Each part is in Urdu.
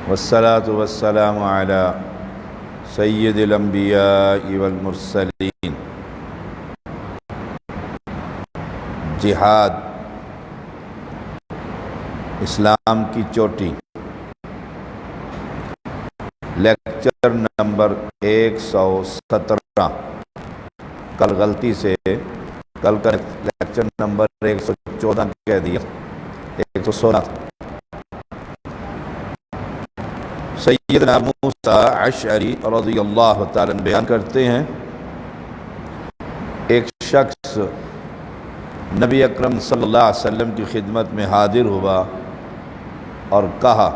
والصلاة والسلام على سید الانبیاء والمرسلین۔ جہاد اسلام کی چوٹی، لیکچر نمبر 117۔ کل غلطی سے کل کا لیکچر نمبر 114 کہہ دیا، 116۔ سیدنا موسیٰ اشعری رضی اللہ تعالیٰ عنہ بیان کرتے ہیں، ایک شخص نبی اکرم صلی اللہ علیہ وسلم کی خدمت میں حاضر ہوا اور کہا،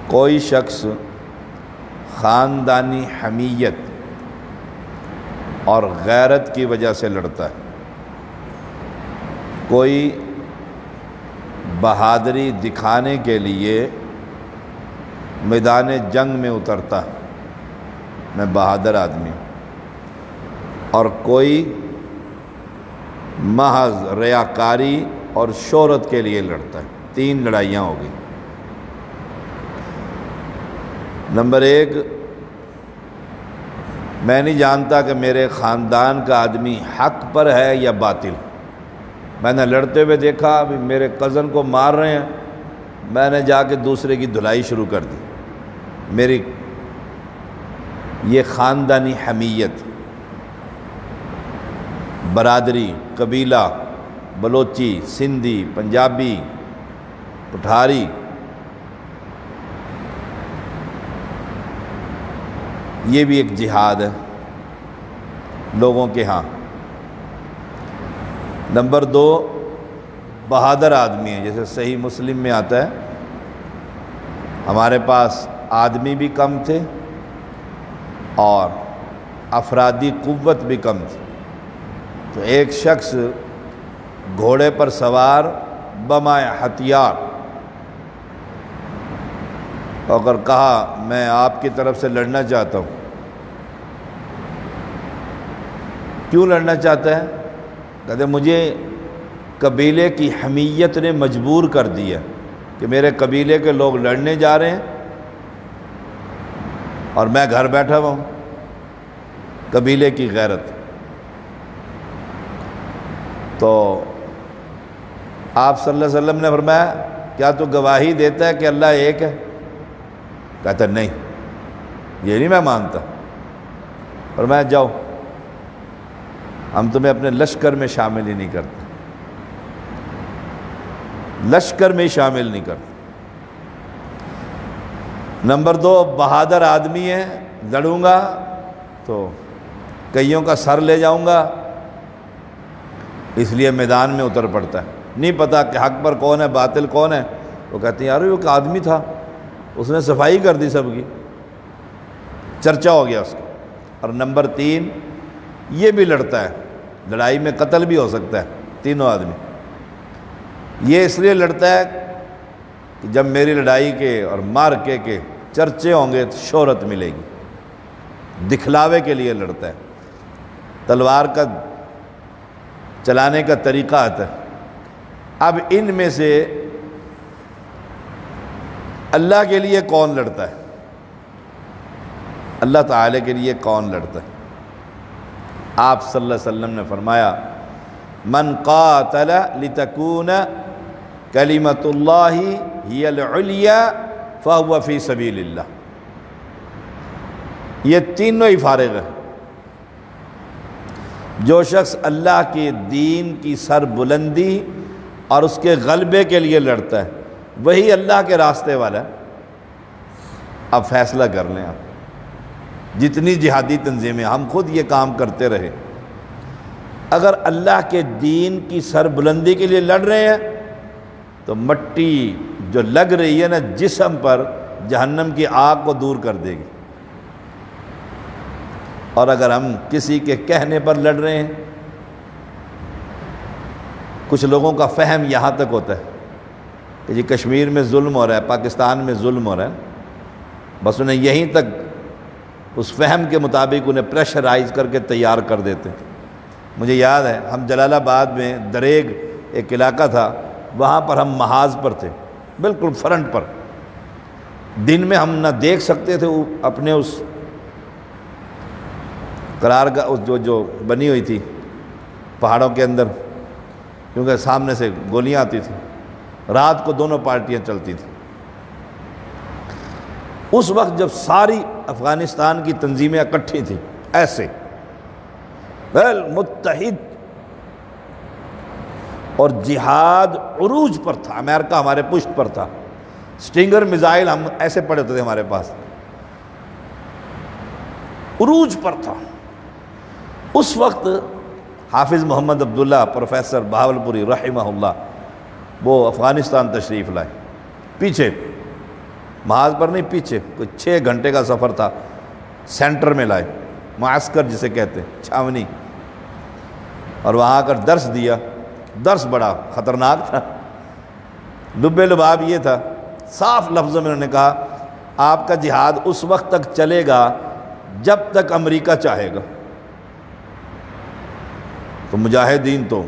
کوئی شخص خاندانی حمیت اور غیرت کی وجہ سے لڑتا ہے، کوئی بہادری دکھانے کے لیے میدان جنگ میں اترتا ہے، میں بہادر آدمی ہوں، اور کوئی محض ریاکاری اور شہرت کے لیے لڑتا ہے۔ 3 لڑائیاں ہو گئی۔ نمبر 1، میں نہیں جانتا کہ میرے خاندان کا آدمی حق پر ہے یا باطل۔ میں نے لڑتے ہوئے دیکھا، ابھی میرے کزن کو مار رہے ہیں، میں نے جا کے دوسرے کی دھلائی شروع کر دی۔ میری یہ خاندانی حمیت، برادری، قبیلہ، بلوچی، سندھی، پنجابی، پٹھاری، یہ بھی ایک جہاد ہے لوگوں کے ہاں۔ نمبر 2، بہادر آدمی ہے، جیسے صحیح مسلم میں آتا ہے، ہمارے پاس آدمی بھی کم تھے اور افرادی قوت بھی کم تھی، تو ایک شخص گھوڑے پر سوار بمائے ہتھیار اور کہا، میں آپ کی طرف سے لڑنا چاہتا ہوں۔ کیوں لڑنا چاہتا ہے؟ کہتے مجھے قبیلے کی حمیت نے مجبور کر دیا کہ میرے قبیلے کے لوگ لڑنے جا رہے ہیں اور میں گھر بیٹھا ہوا ہوں۔ قبیلے کی غیرت۔ تو آپ صلی اللہ علیہ وسلم نے فرمایا، کیا تو گواہی دیتا ہے کہ اللہ ایک ہے؟ کہتا نہیں، یہ نہیں میں مانتا۔ فرمایا جاؤ، ہم تمہیں اپنے لشکر میں شامل ہی نہیں کرتے، لشکر میں شامل نہیں کرتے۔ نمبر 2، بہادر آدمی ہے، لڑوں گا تو کئیوں کا سر لے جاؤں گا، اس لیے میدان میں اتر پڑتا ہے۔ نہیں پتہ کہ حق پر کون ہے باطل کون ہے، وہ کہتے ہیں یار وہ ایک آدمی تھا، اس نے صفائی کر دی سب کی، چرچا ہو گیا اس کا۔ اور نمبر 3، یہ بھی لڑتا ہے، لڑائی میں قتل بھی ہو سکتا ہے، تینوں آدمی۔ یہ اس لیے لڑتا ہے کہ جب میری لڑائی کے اور مارکے کے چرچے ہوں گے تو شہرت ملے گی، دکھلاوے کے لیے لڑتا ہے۔ تلوار کا چلانے کا طریقہ آتا ہے۔ اب ان میں سے اللہ کے لیے کون لڑتا ہے؟ اللہ تعالی کے لیے کون لڑتا ہے؟ آپ صلی اللہ علیہ وسلم نے فرمایا، من قاتل لتکون کلمۃ اللہ ہی العلیٰ فہو فی سبیل اللہ۔ یہ تینوں ہی فارغ ہے۔ جو شخص اللہ کے دین کی سر بلندی اور اس کے غلبے کے لیے لڑتا ہے، وہی اللہ کے راستے والا ہے۔ اب فیصلہ کر لیں آپ، جتنی جہادی تنظیمیں، ہم خود یہ کام کرتے رہے، اگر اللہ کے دین کی سر بلندی کے لیے لڑ رہے ہیں تو مٹی جو لگ رہی ہے نا جسم پر، جہنم کی آگ کو دور کر دے گی۔ اور اگر ہم کسی کے کہنے پر لڑ رہے ہیں، کچھ لوگوں کا فہم یہاں تک ہوتا ہے کہ جی کشمیر میں ظلم ہو رہا ہے، پاکستان میں ظلم ہو رہا ہے، بس انہیں یہیں تک اس فہم کے مطابق انہیں پریشرائز کر کے تیار کر دیتے۔ مجھے یاد ہے ہم جلال آباد میں دریگ ایک علاقہ تھا، وہاں پر ہم محاذ پر تھے، بالکل فرنٹ پر، دن میں ہم نہ دیکھ سکتے تھے اپنے اس قرارگاہ اس جو بنی ہوئی تھی پہاڑوں کے اندر، کیونکہ سامنے سے گولیاں آتی تھیں، رات کو دونوں پارٹیاں چلتی تھیں۔ اس وقت جب ساری افغانستان کی تنظیمیں اکٹھی تھیں ایسے متحد، اور جہاد عروج پر تھا، امریکہ ہمارے پشت پر تھا، سٹنگر میزائل ہم ایسے پڑے ہوتے تھے ہمارے پاس، عروج پر تھا۔ اس وقت حافظ محمد عبداللہ پروفیسر بہاولپوری رحمہ اللہ وہ افغانستان تشریف لائے، پیچھے محاذ پر نہیں، پیچھے کوئی 6 گھنٹے کا سفر تھا، سینٹر میں لائے، معسکر جسے کہتے ہیں، چھاونی، اور وہاں آ کر درس دیا۔ درس بڑا خطرناک تھا، لب لباب یہ تھا، صاف لفظوں میں انہوں نے کہا آپ کا جہاد اس وقت تک چلے گا جب تک امریکہ چاہے گا۔ تو مجاہدین تو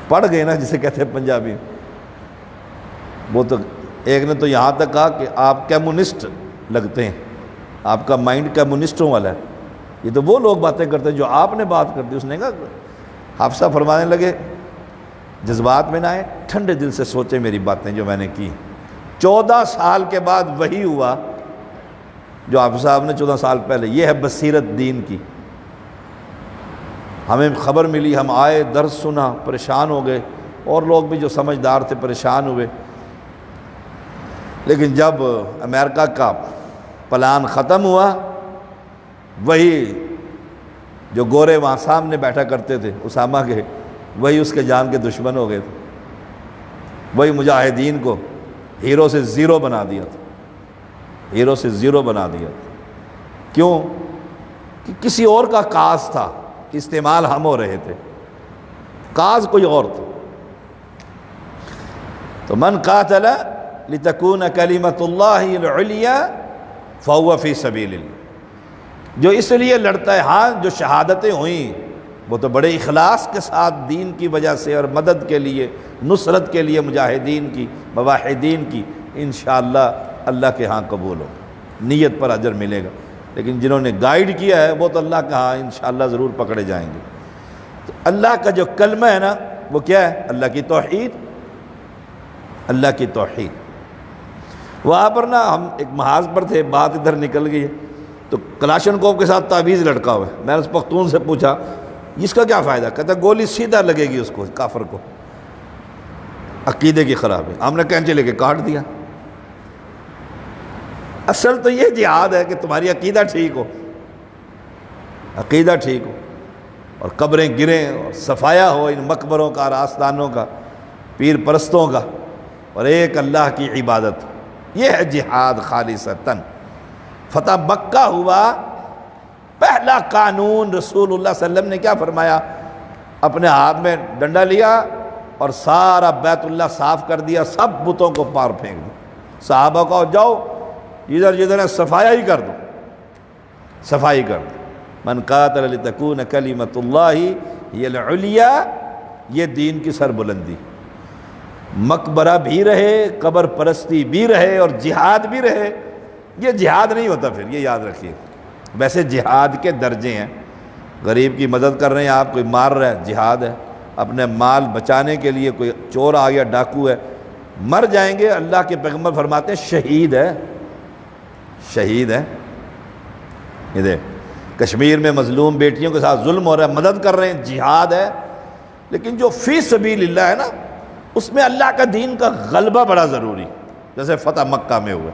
پڑ گئے نا، جسے کہتے ہیں پنجابی، وہ تو ایک نے تو یہاں تک کہا کہ آپ کمیونسٹ لگتے ہیں، آپ کا مائنڈ کمیونسٹوں والا ہے، یہ تو وہ لوگ باتیں کرتے ہیں جو آپ نے بات کر دی۔ اس نے کہا، حافظہ فرمانے لگے جذبات میں نہ آئے، ٹھنڈے دل سے سوچے میری باتیں جو میں نے کی۔ 14 سال کے بعد وہی ہوا جو حافظ صاحب نے 14 سال پہلے، یہ ہے بصیرت دین کی۔ ہمیں خبر ملی، ہم آئے، درس سنا، پریشان ہو گئے، اور لوگ بھی جو سمجھدار تھے پریشان ہوئے، لیکن جب امریکہ کا پلان ختم ہوا، وہی جو گورے وہاں سامنے بیٹھا کرتے تھے اسامہ کے، وہی اس کے جان کے دشمن ہو گئے تھے، وہی مجاہدین کو ہیرو سے زیرو بنا دیا تھا، ہیرو سے زیرو بنا دیا تھا۔ کیوں؟ کہ کسی اور کا کاز تھا، استعمال ہم ہو رہے تھے، کاز کوئی اور تھا۔ تو من قاتل لتکون کلمۃ اللہ العلیٰ فہو فی سبیل اللہ، جو اس لیے لڑتا ہے، ہاں جو شہادتیں ہوئیں وہ تو بڑے اخلاص کے ساتھ دین کی وجہ سے اور مدد کے لیے، نصرت کے لیے مجاہدین کی، مواحدین کی، انشاءاللہ اللہ کے ہاں قبول ہو، نیت پر اجر ملے گا۔ لیکن جنہوں نے گائیڈ کیا ہے وہ تو اللہ کے ہاں انشاءاللہ ضرور پکڑے جائیں گے۔ تو اللہ کا جو کلمہ ہے نا، وہ کیا ہے؟ اللہ کی توحید، اللہ کی توحید۔ وہاں پر نا ہم ایک محاذ پر تھے، بات ادھر نکل گئی، تو کلاشنکوف کے ساتھ تعویذ لٹکا ہوا ہے۔ میں نے اس پختون سے پوچھا اس کا کیا فائدہ؟ کہتا گولی سیدھا لگے گی اس کو، کافر کو، عقیدے کی خرابی۔ ہم نے کینچے لے کے کاٹ دیا۔ اصل تو یہ جہاد ہے کہ تمہاری عقیدہ ٹھیک ہو، عقیدہ ٹھیک ہو، اور قبریں گریں اور صفایا ہو ان مقبروں کا، آستانوں کا، پیر پرستوں کا، اور ایک اللہ کی عبادت۔ یہ ہے جہاد خالصتاً۔ فتح مکہ ہوا، پہلا قانون رسول اللہ صلی اللہ علیہ وسلم نے کیا فرمایا؟ اپنے ہاتھ میں ڈنڈا لیا اور سارا بیت اللہ صاف کر دیا، سب بتوں کو پار پھینک دو۔ صحابہ کو جاؤ ادھر جدھر ہے صفایا ہی کر دو، صفائی کر دو۔ من قاتل لتکون کلمۃ اللہ ہی العلیٰ، یہ دین کی سربلندی۔ مقبرہ بھی رہے، قبر پرستی بھی رہے، اور جہاد بھی رہے۔ یہ جہاد نہیں ہوتا پھر، یہ یاد رکھیے۔ ویسے جہاد کے درجے ہیں، غریب کی مدد کر رہے ہیں آپ، کوئی مار رہا ہے، جہاد ہے۔ اپنے مال بچانے کے لیے کوئی چور آ گیا، ڈاکو ہے، مر جائیں گے، اللہ کے پیغمبر فرماتے ہیں شہید ہے، شہید ہے۔ یہ دیکھ، کشمیر میں مظلوم بیٹیوں کے ساتھ ظلم ہو رہا ہے، مدد کر رہے ہیں، جہاد ہے۔ لیکن جو فی سبیل اللہ ہے نا، اس میں اللہ کا دین کا غلبہ بڑا ضروری، جیسے فتح مکہ میں ہوا،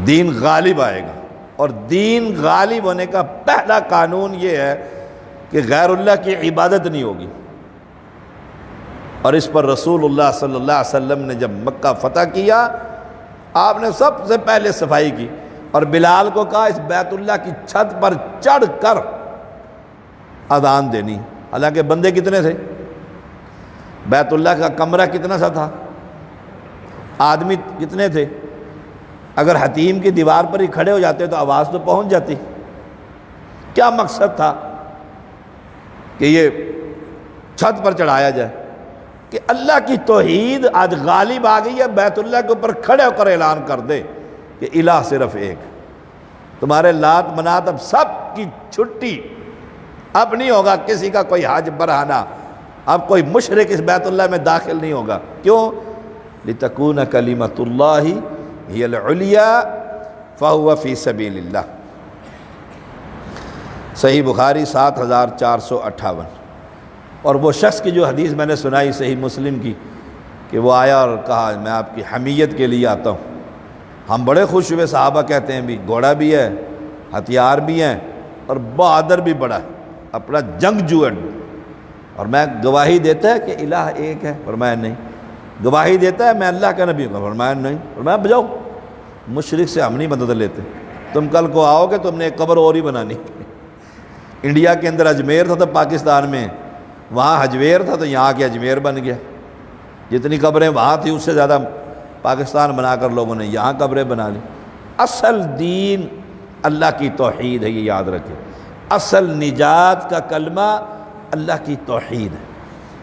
دین غالب آئے گا۔ اور دین غالب ہونے کا پہلا قانون یہ ہے کہ غیر اللہ کی عبادت نہیں ہوگی۔ اور اس پر رسول اللہ صلی اللہ علیہ وسلم نے جب مکہ فتح کیا، آپ نے سب سے پہلے صفائی کی، اور بلال کو کہا اس بیت اللہ کی چھت پر چڑھ کر اذان دینی۔ حالانکہ بندے کتنے تھے؟ بیت اللہ کا کمرہ کتنا سا تھا؟ آدمی کتنے تھے؟ اگر حتیم کی دیوار پر ہی کھڑے ہو جاتے تو آواز تو پہنچ جاتی۔ کیا مقصد تھا کہ یہ چھت پر چڑھایا جائے؟ کہ اللہ کی توحید آج غالب آ گئی ہے، بیت اللہ کے اوپر کھڑے ہو کر اعلان کر دے کہ الہ صرف ایک، تمہارے لات منات اب سب کی چھٹی، اب نہیں ہوگا کسی کا کوئی حج برہنہ، اب کوئی مشرک اس بیت اللہ میں داخل نہیں ہوگا۔ کیوں؟ لِتَكُونَ كَلِمَةُ اللَّهِ هِيَ الْعُلْيَا فَهُوَ فِي سَبِيلِ اللَّهِ۔ صحیح بخاری 7458۔ اور وہ شخص کی جو حدیث میں نے سنائی صحیح مسلم کی کہ وہ آیا اور کہا میں آپ کی حمیت کے لیے آتا ہوں۔ ہم بڑے خوش ہوئے، صحابہ کہتے ہیں بھی گھوڑا بھی ہے، ہتھیار بھی ہیں اور بہادر بھی بڑا ہے، اپنا جنگجو ہے، اور میں گواہی دیتا ہے کہ الہ ایک ہے؟ فرمایا نہیں۔ گواہی دیتا ہے میں اللہ کا نبی ہوں؟ فرمایا نہیں۔ فرمایا بجاؤ، مشرک سے ہم نہیں مدد لیتے، تم کل کو آؤ گے تم نے ایک قبر اور ہی بنانی۔ انڈیا کے اندر اجمیر تھا تو پاکستان میں، وہاں حجویر تھا تو یہاں کے اجمیر بن گیا۔ جتنی قبریں وہاں تھی اس سے زیادہ پاکستان بنا کر لوگوں نے یہاں قبریں بنا لی۔ اصل دین اللہ کی توحید ہے، یہ یاد رکھیں۔ اصل نجات کا کلمہ اللہ کی توحید ہے۔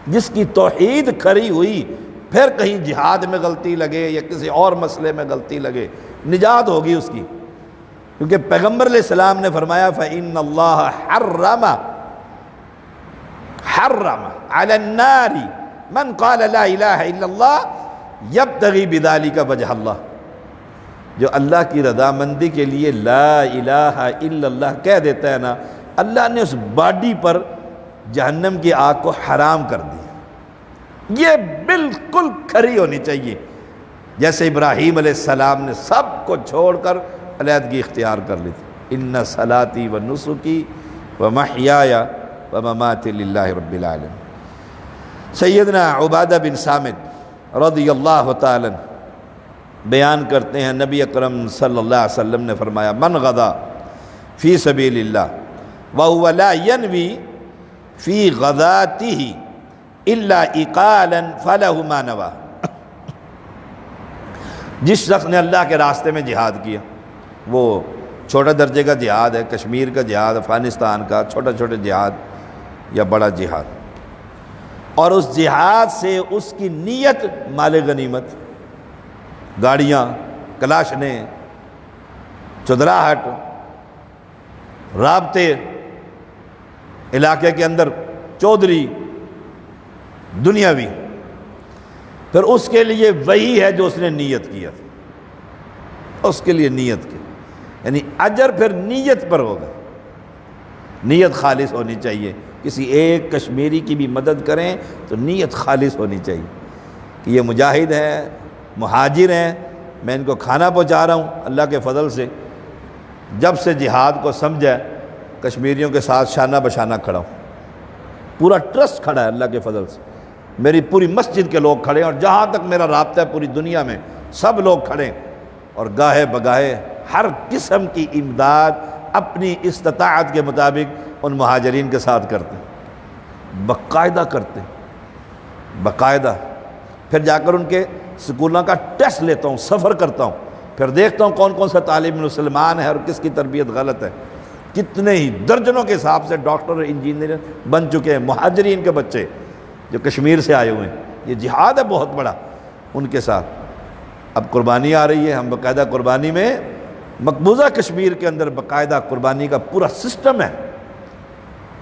جس کی توحید کھری ہوئی، پھر کہیں جہاد میں غلطی لگے یا کسی اور مسئلے میں غلطی لگے، نجات ہوگی اس کی، کیونکہ پیغمبر علیہ السلام نے فرمایا فَإِنَّ اللَّهَ حَرَّمَ عَلَى النَّارِ مَنْ قَالَ لَا إِلَهَ إِلَّا اللَّهُ يَبْتَغِي بِذَلِكَ وَجْهَ اللَّهِ۔ جو اللہ کی رضامندی کے لیے لا الہ الا اللہ کہہ دیتا ہے نا، اللہ نے اس باڈی پر جہنم کی آگ کو حرام کر دی۔ یہ بالکل کھری ہونی چاہیے، جیسے ابراہیم علیہ السلام نے سب کو چھوڑ کر علیحدگی اختیار کر لی تھی۔ ان صلاتی و نسکی و محیای و مماتی للہ رب العالمین۔ سیدنا عبادہ بن صامت رضی اللہ تعالی بیان کرتے ہیں نبی اکرم صلی اللہ علیہ وسلم نے فرمایا من غدا فی سبیل اللہ وہو لا ینوی فی غداتہ الا اقالا فلہ ما نوی۔ جس شخص نے اللہ کے راستے میں جہاد کیا، وہ چھوٹا درجے کا جہاد ہے، کشمیر کا جہاد، افغانستان کا چھوٹا چھوٹا جہاد یا بڑا جہاد، اور اس جہاد سے اس کی نیت مال غنیمت، گاڑیاں، کلاشنیں، چدراہٹ، رابطے، علاقے کے اندر چودھری، دنیاوی، پھر اس کے لیے وہی ہے جو اس نے نیت کیا، اس کے لیے نیت کی، یعنی اجر پھر نیت پر ہوگا۔ نیت خالص ہونی چاہیے۔ کسی ایک کشمیری کی بھی مدد کریں تو نیت خالص ہونی چاہیے کہ یہ مجاہد ہیں، مہاجر ہیں، میں ان کو کھانا پہنچا رہا ہوں اللہ کے فضل سے۔ جب سے جہاد کو سمجھا، کشمیریوں کے ساتھ شانہ بشانہ کھڑا ہوں، پورا ٹرسٹ کھڑا ہے اللہ کے فضل سے، میری پوری مسجد کے لوگ کھڑے ہیں، اور جہاں تک میرا رابطہ ہے پوری دنیا میں سب لوگ کھڑے ہیں، اور گاہے بگاہے ہر قسم کی امداد اپنی استطاعت کے مطابق ان مہاجرین کے ساتھ کرتے ہیں، باقاعدہ کرتے ہیں، باقاعدہ۔ پھر جا کر ان کے سکولوں کا ٹیسٹ لیتا ہوں، سفر کرتا ہوں، پھر دیکھتا ہوں کون کون سا طالب مسلمان ہے اور کس کی تربیت غلط ہے۔ کتنے ہی درجنوں کے حساب سے ڈاکٹر انجینئر بن چکے ہیں مہاجرین کے بچے جو کشمیر سے آئے ہوئے ہیں۔ یہ جہاد ہے بہت بڑا ان کے ساتھ۔ اب قربانی آ رہی ہے، ہم باقاعدہ قربانی میں، مقبوضہ کشمیر کے اندر باقاعدہ قربانی کا پورا سسٹم ہے،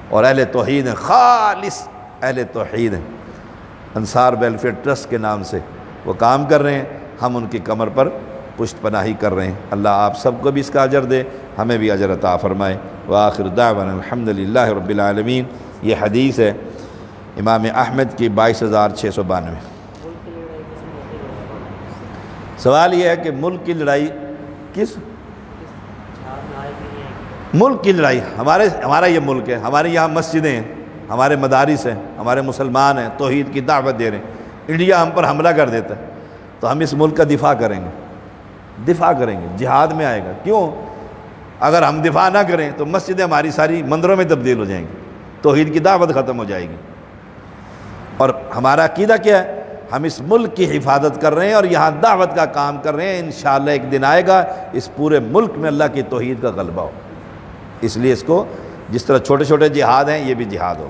اور اہل توحید ہیں، خالص اہل توحید ہیں، انصار ویلفیئر ٹرسٹ کے نام سے وہ کام کر رہے ہیں، ہم ان کی کمر پر پشت پناہی کر رہے ہیں۔ اللہ آپ سب کو بھی اس کا اجر دے، ہمیں بھی اجر عطا فرمائے۔ وآخر دعوانا الحمدللہ رب العالمین۔ یہ حدیث ہے امام احمد کی 22,692۔ سوال یہ ہے کہ ملک کی لڑائی کس ملک کی لڑائی؟ ہمارا یہ ملک ہے، ہمارے یہاں مسجدیں ہیں، ہمارے مدارس ہیں، ہمارے مسلمان ہیں، توحید کی دعوت دے رہے ہیں۔ انڈیا ہم پر حملہ کر دیتا ہے تو ہم اس ملک کا دفاع کریں گے، دفاع کریں گے، جہاد میں آئے گا۔ کیوں؟ اگر ہم دفاع نہ کریں تو مسجدیں ہماری ساری مندروں میں تبدیل ہو جائیں گی، توحید کی دعوت ختم ہو جائے گی۔ اور ہمارا عقیدہ کیا ہے؟ ہم اس ملک کی حفاظت کر رہے ہیں اور یہاں دعوت کا کام کر رہے ہیں۔ انشاءاللہ ایک دن آئے گا اس پورے ملک میں اللہ کی توحید کا غلبہ ہو، اس لیے اس کو جس طرح چھوٹے چھوٹے جہاد ہیں یہ بھی جہاد ہو۔